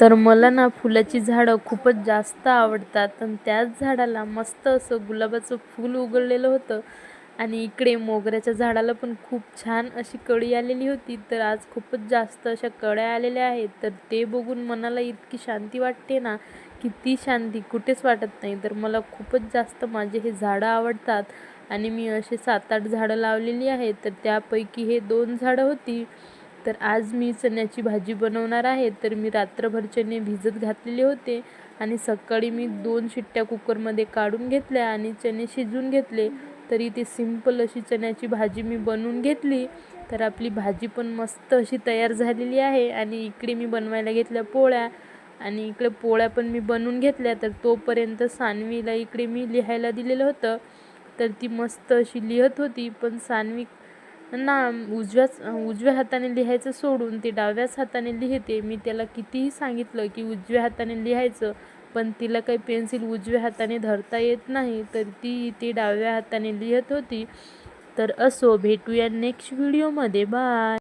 तर मला ना फुलाची झाडं खूपच जास्त आवडतात आणि त्याच झाडाला मस्त असं गुलाबाचं फूल उघडलेलं होतं आणि इकडे मोगऱ्याच्या झाडाला पण खूप छान अशी कळी आलेली होती. तर आज खूपच जास्त अशा कळ्या आलेल्या आहेत. तर ते बघून मनाला इतकी शांती वाटते ना, की ती शांती कुठेच वाटत नाही. तर मला खूपच जास्त माझे हे झाडं आवडतात आणि मी असे 7-8 झाडं लावलेली आहेत. तर त्यापैकी हे 2 झाडं होती. तर आज मी चण्याची भाजी बनवणार आहे. तर मी रात्रभर चणे भिजत घातलेले होते आणि सकाळी मी 2 शिट्ट्या कुकरमध्ये काढून घेतल्या आणि चणे शिजवून घेतले. तर इथे सिंपल अशी चण्याची भाजी मी बनवून घेतली. तर आपली भाजी पण मस्त अशी तयार झालेली आहे आणि इकडे मी बनवायला घेतल्या पोळ्या आणि इकडे पोळ्या पण मी बनवून घेतल्या. तर तोपर्यंत सान्वीला इकडे मी लिहायला दिलेलं होतं. तर ती मस्त अशी लिहत होती. पण सान्वी ना उजव्या हाताने लिहायचं सोडून ती डाव्याच हाताने लिहिते. मी त्याला कितीही सांगितलं की उजव्या हाताने लिहायचं, पण तिला काही पेन्सिल उजव्या हाताने धरता येत नाही. तर ती डाव्या हाताने लिहत होती. तर असो, भेटूया नेक्स्ट व्हिडिओमध्ये. बाय.